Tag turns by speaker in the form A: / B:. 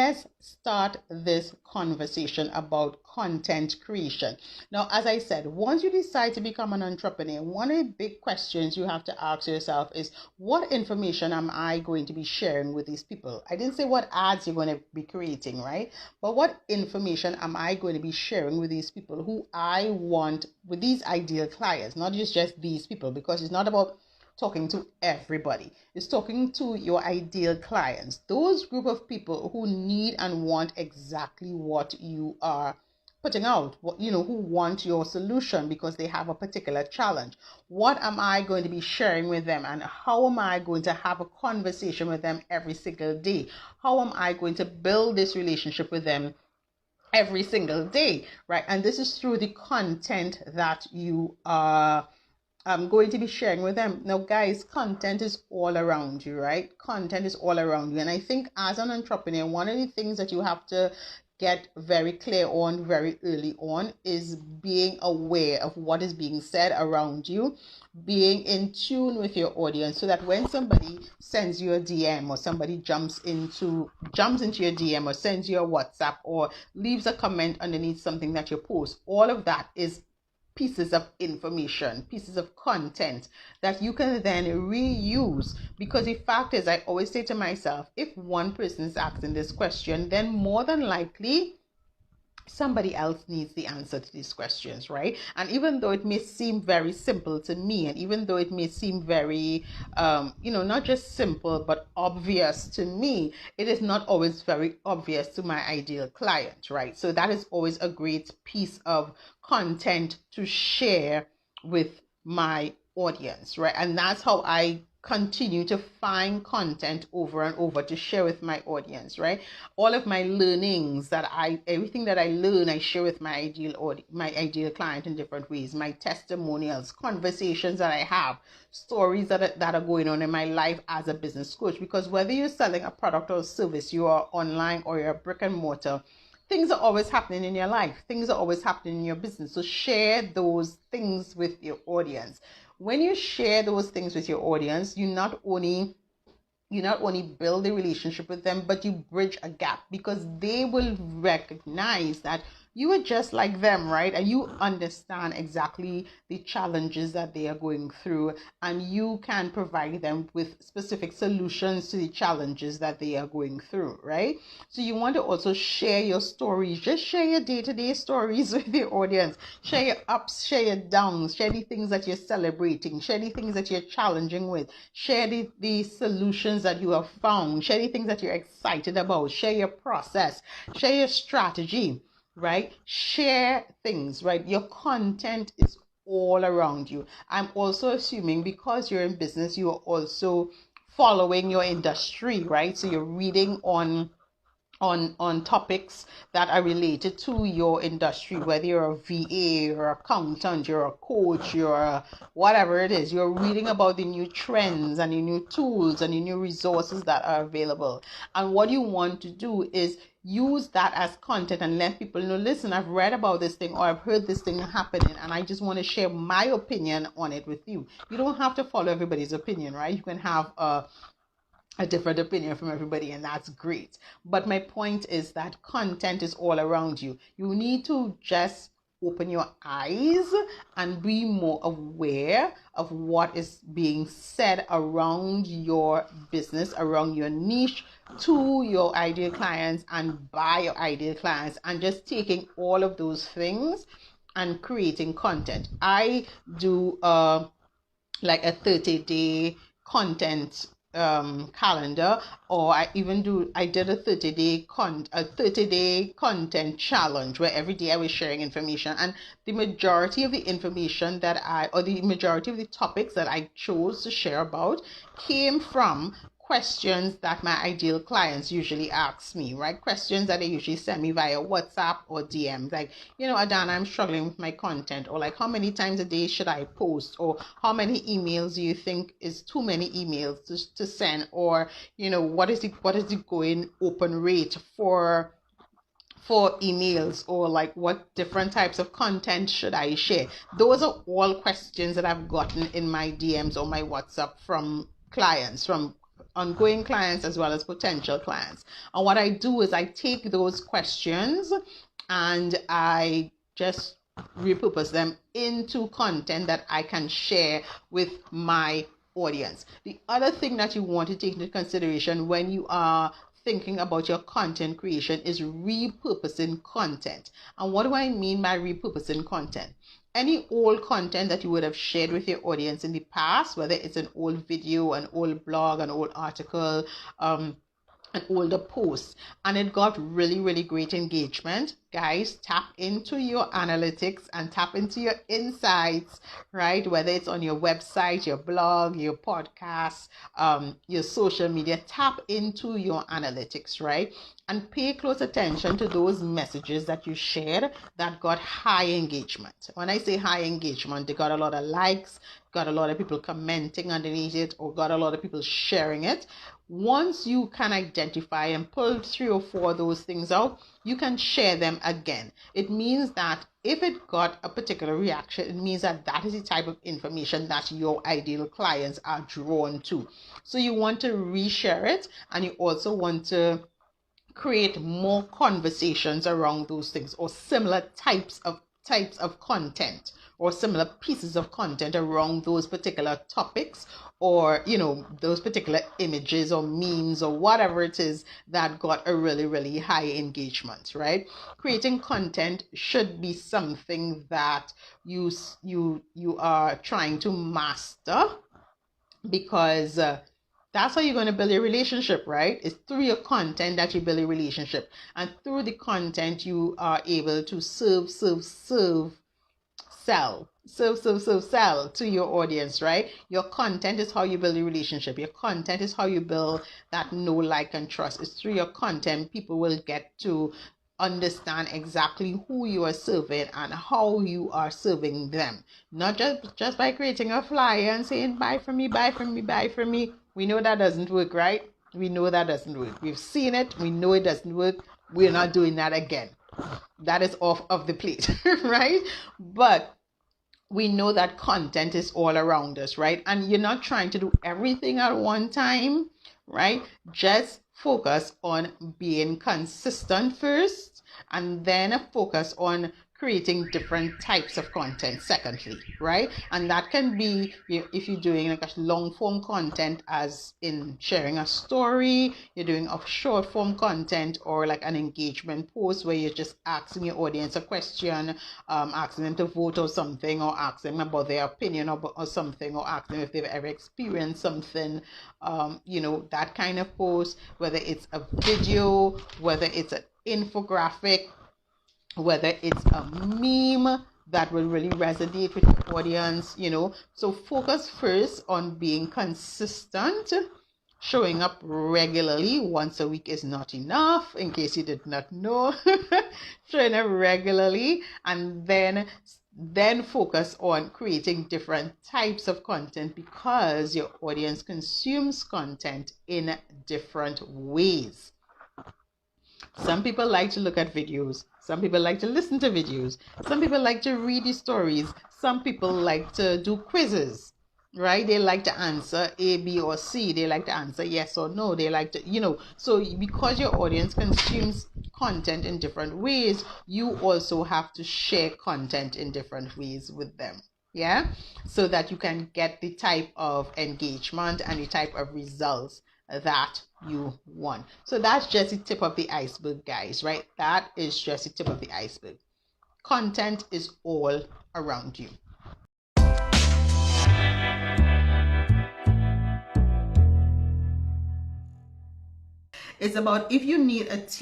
A: let's start this conversation about content creation. Now, as I said, once you decide to become an entrepreneur, one of the big questions you have to ask yourself is, what information am I going to be sharing with these people? I didn't say what ads you're going to be creating, right? But what information am I going to be sharing with these people who I want, with these ideal clients, not just these people, because it's not about talking to everybody. It's talking to your ideal clients, those group of people who need and want exactly what you are putting out, who want your solution because they have a particular challenge. What am I going to be sharing with them, and how am I going to have a conversation with them every single day? How am I going to build this relationship with them every single day, right? And this is through the content that you are going to be sharing with them. Now, guys, content is all around you, right? Content is all around you. And I think as an entrepreneur, one of the things that you have to get very clear on very early on is being aware of what is being said around you, being in tune with your audience, so that when somebody sends you a DM, or somebody jumps into your DM, or sends you a WhatsApp, or leaves a comment underneath something that you post, all of that is pieces of information, pieces of content that you can then reuse. Because the fact is, I always say to myself, if one person is asking this question, then more than likely somebody else needs the answer to these questions, right? And even though it may seem very simple to me, and even though it may seem very, not just simple, but obvious to me, it is not always very obvious to my ideal client, right? So that is always a great piece of content to share with my audience, right? And that's how I continue to find content over and over to share with my audience, right? All of my learnings everything that I learn, I share with my ideal client in different ways. My testimonials, conversations that I have, stories that are going on in my life as a business coach. Because whether you're selling a product or a service, you are online or you're brick and mortar, things are always happening in your life. Things are always happening in your business. So share those things with your audience. When you share those things with your audience, you not only build a relationship with them, but you bridge a gap, because they will recognize that you are just like them, right? And you understand exactly the challenges that they are going through, and you can provide them with specific solutions to the challenges that they are going through, right? So you want to also share your stories. Just share your day-to-day stories with your audience. Share your ups, share your downs, share the things that you're celebrating, share the things that you're challenging with, share the solutions that you have found, share the things that you're excited about, share your process, share your strategy, right? Share things, right? Your content is all around you. I'm also assuming, because you're in business, you are also following your industry, right? So you're reading on topics that are related to your industry, whether you're a VA or accountant, you're a coach, whatever it is. You're reading about the new trends and the new tools and the new resources that are available. And what you want to do is use that as content and let people know, listen, I've read about this thing, or I've heard this thing happening, and I just want to share my opinion on it with you. You don't have to follow everybody's opinion, right? You can have a different opinion from everybody, and that's great. But my point is that content is all around you. You need to just open your eyes and be more aware of what is being said around your business, around your niche, to your ideal clients and by your ideal clients, and just taking all of those things and creating content. I do like a 30-day content calendar, or I did a 30-day content challenge, where every day I was sharing information, and the majority of the information the majority of the topics that I chose to share about came from questions that my ideal clients usually ask me, right? Questions that they usually send me via WhatsApp or DM, like, Adanna, I'm struggling with my content, or like, how many times a day should I post, or how many emails do you think is too many emails to send, or what is the going open rate for emails, or like, what different types of content should I share? Those are all questions that I've gotten in my DMs or my WhatsApp from clients, from ongoing clients as well as potential clients. And what I do is I take those questions and I just repurpose them into content that I can share with my audience. The other thing that you want to take into consideration when you are thinking about your content creation is repurposing content. And what do I mean by repurposing content? Any old content that you would have shared with your audience in the past, whether it's an old video, an old blog, an old article, an older post, and it got really great engagement, guys, tap into your analytics and tap into your insights, right? Whether it's on your website, your blog, your podcast, your social media, tap into your analytics, right? And pay close attention to those messages that you shared that got high engagement. When I say high engagement, they got a lot of likes, got a lot of people commenting underneath it, or got a lot of people sharing it. Once you can identify and pull 3 or 4 of those things out, you can share them again. It means that if it got a particular reaction, it means that that is the type of information that your ideal clients are drawn to. So you want to reshare it, and you also want to create more conversations around those things, or similar types of content, or similar pieces of content around those particular topics, or those particular images or memes or whatever it is that got a really high engagement, right? Creating content should be something that you are trying to master, because that's how you're going to build a relationship, right? It's through your content that you build a relationship. And through the content, you are able to sell to your audience, right? Your content is how you build a relationship. Your content is how you build that know, like, and trust. It's through your content people will get to understand exactly who you are serving and how you are serving them. Not just by creating a flyer and saying, buy from me, buy from me, buy from me. We know that doesn't work, right? We know that doesn't work. We've seen it. We know it doesn't work. We're not doing that again. That is off of the plate, right? But we know that content is all around us, right? And you're not trying to do everything at one time, right? Just focus on being consistent first, and then focus on creating different types of content secondly, right? And that can be, if you're doing like a long form content, as in sharing a story, you're doing a short form content, or like an engagement post where you're just asking your audience a question, asking them to vote or something, or asking them about their opinion or something, or asking them if they've ever experienced something, that kind of post, whether it's a video, whether it's an infographic, whether it's a meme that will really resonate with your audience, So focus first on being consistent. Showing up regularly, once a week is not enough, in case you did not know. Showing up regularly, and then focus on creating different types of content, because your audience consumes content in different ways. Some people like to look at videos. Some people like to listen to videos. Some people like to read the stories. Some people like to do quizzes, right? They like to answer A, B, or C. They like to answer yes or no. They like to, so because your audience consumes content in different ways, you also have to share content in different ways with them. Yeah, so that you can get the type of engagement and the type of results that you want. So that's just the tip of the iceberg, guys, right? That is just the tip of the iceberg. Content is all around you. It's about, if you need a